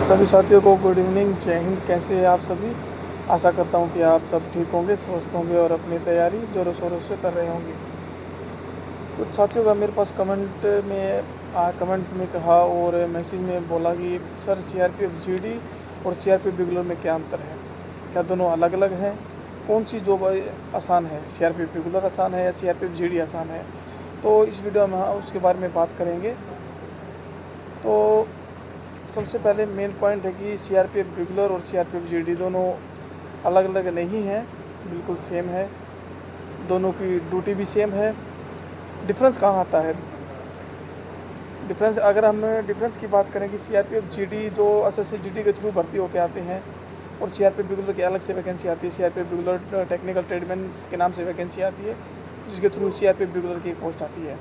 सभी साथियों को गुड इवनिंग, जय हिंद। कैसे हैं आप सभी? आशा करता हूं कि आप सब ठीक होंगे, स्वस्थ होंगे और अपनी तैयारी ज़ोरों शोरों से कर रहे होंगे। कुछ साथियों का मेरे पास कमेंट में कहा और मैसेज में बोला कि सर सीआरपीएफ जीडी और सीआरपीएफ रेगुलर में क्या अंतर है? क्या दोनों अलग अलग हैं? कौन सी जॉब आसान है? सीआरपीएफ रेगुलर आसान है या सीआरपीएफ जीडी आसान है? तो इस वीडियो में हम उसके बारे में बात करेंगे। तो सबसे पहले मेन पॉइंट है कि सीआरपीएफ रेगुलर और सीआरपीएफ जीडी दोनों अलग अलग नहीं हैं, बिल्कुल सेम है। दोनों की ड्यूटी भी सेम है। डिफरेंस कहाँ आता है? अगर हम डिफरेंस की बात करें कि सीआरपीएफ जीडी जो एसएससी जीडी के थ्रू भर्ती होकर आते हैं और सीआरपीएफ रेगुलर की अलग से वैकेंसी आती है। सीआरपीएफ रेगुलर टेक्निकल ट्रेडमैन के नाम से वैकेंसी आती है, जिसके थ्रू सीआरपीएफ रेगुलर की एक पोस्ट आती है।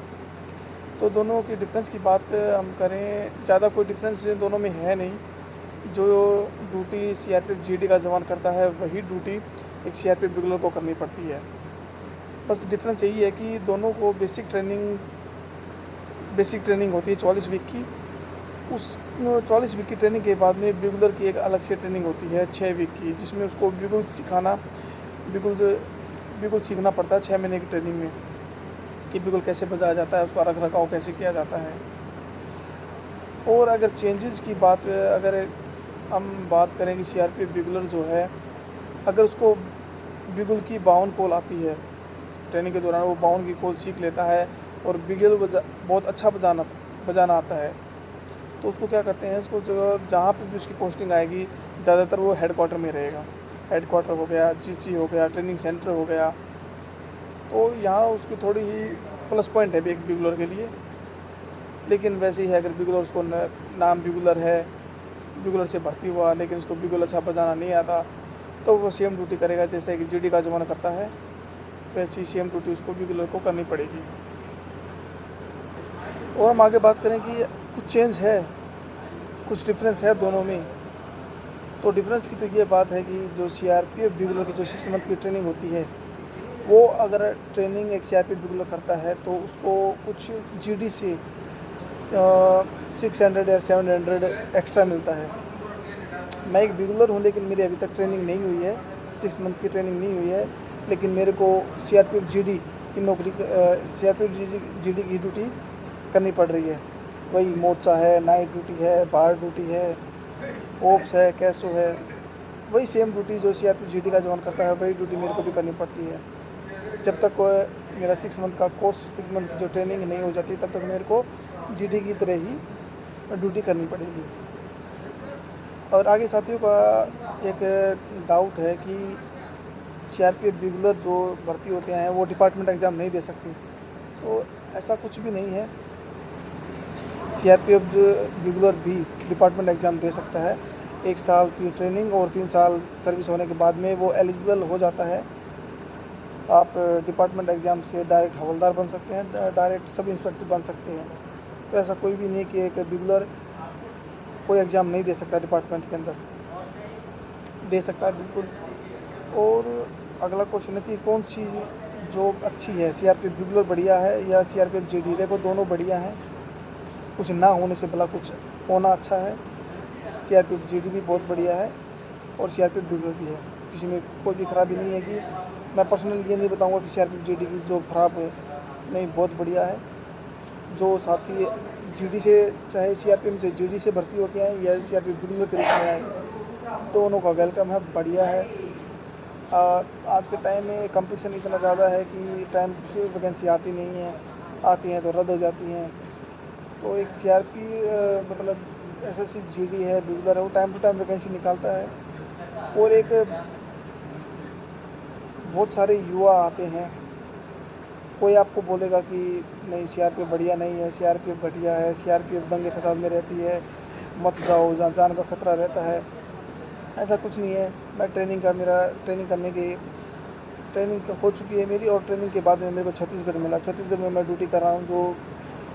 तो दोनों की डिफरेंस की बात हम करें, ज़्यादा कोई डिफरेंस दोनों में है नहीं। जो ड्यूटी सीआरपीएफ जीडी का जवान करता है वही ड्यूटी एक सीआरपीएफ रेगुलर को करनी पड़ती है। बस डिफरेंस यही है कि दोनों को बेसिक ट्रेनिंग होती है 44 वीक की। उस 44 वीक की ट्रेनिंग के बाद में रेगुलर की एक अलग से ट्रेनिंग होती है 6 वीक की, जिसमें उसको बिल्कुल सीखना पड़ता है 6 महीने की ट्रेनिंग में कि बिल्कुल कैसे बजाया जाता है, उसका रख रखाव कैसे किया जाता है। और अगर चेंजेस की अगर हम बात करें कि सीआरपीएफ रेगुलर जो है, अगर उसको बिगुल की 52 कॉल आती है ट्रेनिंग के दौरान, वो 52 की कॉल सीख लेता है और बहुत अच्छा बजाना आता है, तो उसको क्या करते हैं, उसको जो जहाँ पे भी उसकी पोस्टिंग आएगी ज़्यादातर वो हेडक्वार्टर में रहेगा। हेडक्वार्टर हो गया, जीसी हो गया, ट्रेनिंग सेंटर हो गया। तो यहाँ उसकी थोड़ी ही प्लस पॉइंट है एक बिगुलर के लिए। लेकिन वैसे ही है, अगर बिगुलर उसको नाम बिगुलर है, बिगुलर से भर्ती हुआ लेकिन उसको बिगुल अच्छा बजाना नहीं आता, तो वो सेम ड्यूटी करेगा जैसे कि जीडी का जवान करता है, वैसी सेम ड्यूटी उसको बिगुलर को करनी पड़ेगी। और हम आगे बात करें कि कुछ चेंज है, कुछ डिफरेंस है दोनों में। तो डिफरेंस की तो ये बात है कि जो सीआरपीएफ बिगुलर की जो 6 मंथ की ट्रेनिंग होती है, वो अगर ट्रेनिंग एक सीआरपीएफ बिगुलर करता है तो उसको कुछ जीडी से 600 या 700 एक्स्ट्रा मिलता है। मैं एक बिगुलर हूँ लेकिन मेरी अभी तक ट्रेनिंग नहीं हुई है, 6 मंथ की ट्रेनिंग नहीं हुई है, लेकिन मेरे को सीआरपीएफ जीडी की नौकरी, सीआरपीएफ जीडी की ड्यूटी करनी पड़ रही है। वही मोर्चा है, नाइट ड्यूटी है, बाहर ड्यूटी है, ओप्स है, कैसो है, वही सेम ड्यूटी जो सीआरपीएफ जीडी का जवान करता है वही ड्यूटी मेरे को भी करनी पड़ती है। जब तक मेरा 6 मंथ का कोर्स, 6 मंथ की जो ट्रेनिंग नहीं हो जाती, तब तक मेरे को जीडी की तरह ही ड्यूटी करनी पड़ेगी। और आगे साथियों का एक डाउट है कि सीआरपीएफ रेगुलर जो भर्ती होते हैं वो डिपार्टमेंट एग्ज़ाम नहीं दे सकते। तो ऐसा कुछ भी नहीं है, सीआरपीएफ रेगुलर भी डिपार्टमेंट एग्ज़ाम दे सकता है। 1 साल की ट्रेनिंग और 3 साल सर्विस होने के बाद में वो एलिजिबल हो जाता है। आप डिपार्टमेंट एग्ज़ाम से डायरेक्ट हवलदार बन सकते हैं, डायरेक्ट सब इंस्पेक्टर बन सकते हैं। तो ऐसा कोई भी नहीं कि एक रेगुलर कोई एग्ज़ाम नहीं दे सकता, डिपार्टमेंट के अंदर दे सकता है बिल्कुल। और अगला क्वेश्चन है कि कौन सी जॉब अच्छी है, सीआरपीएफ रेगुलर बढ़िया है या सीआरपीएफ जीडी? देखो दोनों बढ़िया हैं, कुछ ना होने से भला कुछ होना अच्छा है। सीआरपीएफ जीडी भी बहुत बढ़िया है और सीआरपीएफ रेगुलर भी है, किसी में कोई भी खराबी नहीं है। कि मैं पर्सनल ये नहीं बताऊंगा कि सीआरपीएफ जीडी की जॉब ख़राब है, नहीं, बहुत बढ़िया है। जो साथी जीडी से, चाहे सीआरपीएफ से जीडी से भर्ती होके आए या सीआरपीएफ रेगुलर के रूप में आए, दोनों का वेलकम है, बढ़िया है। आज के टाइम में कंपटीशन इतना ज़्यादा है कि टाइम से वैकेंसी आती नहीं है, आती हैं तो रद्द हो जाती हैं। तो एक सीआरपी मतलब एसएससी जीडी है, रेगुलर है, वो टाइम टू टाइम वैकेंसी निकालता है। और एक बहुत सारे युवा आते हैं, कोई आपको बोलेगा कि नहीं सीआरपीएफ बढ़िया नहीं है, सीआरपीएफ घटिया है, सीआरपीएफ दंगे फसाद में रहती है, मत जाओ, जहाँ जान का खतरा रहता है। ऐसा कुछ नहीं है। मेरा ट्रेनिंग करने की ट्रेनिंग हो चुकी है मेरी, और ट्रेनिंग के बाद में मेरे को छत्तीसगढ़ मिला। छत्तीसगढ़ में मैं ड्यूटी कर रहा हूँ, जो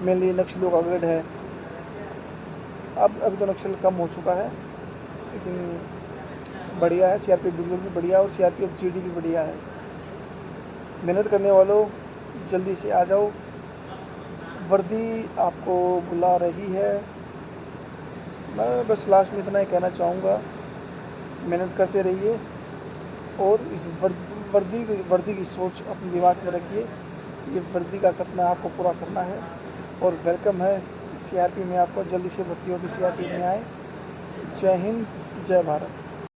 मेनली नक्सलियों का गढ़ है। अब अभी तो नक्सल कम हो चुका है, लेकिन बढ़िया है। सीआरपीएफ रेगुलर भी बढ़िया है और सीआरपीएफ जीडी भी बढ़िया है। मेहनत करने वालों जल्दी से आ जाओ, वर्दी आपको बुला रही है। मैं बस लास्ट में इतना ही कहना चाहूँगा, मेहनत करते रहिए और इस वर्दी की सोच अपने दिमाग में रखिए। ये वर्दी का सपना आपको पूरा करना है और वेलकम है सीआरपी में, आपको जल्दी से भर्ती होकर सीआरपी में आए। जय हिंद, जय भारत।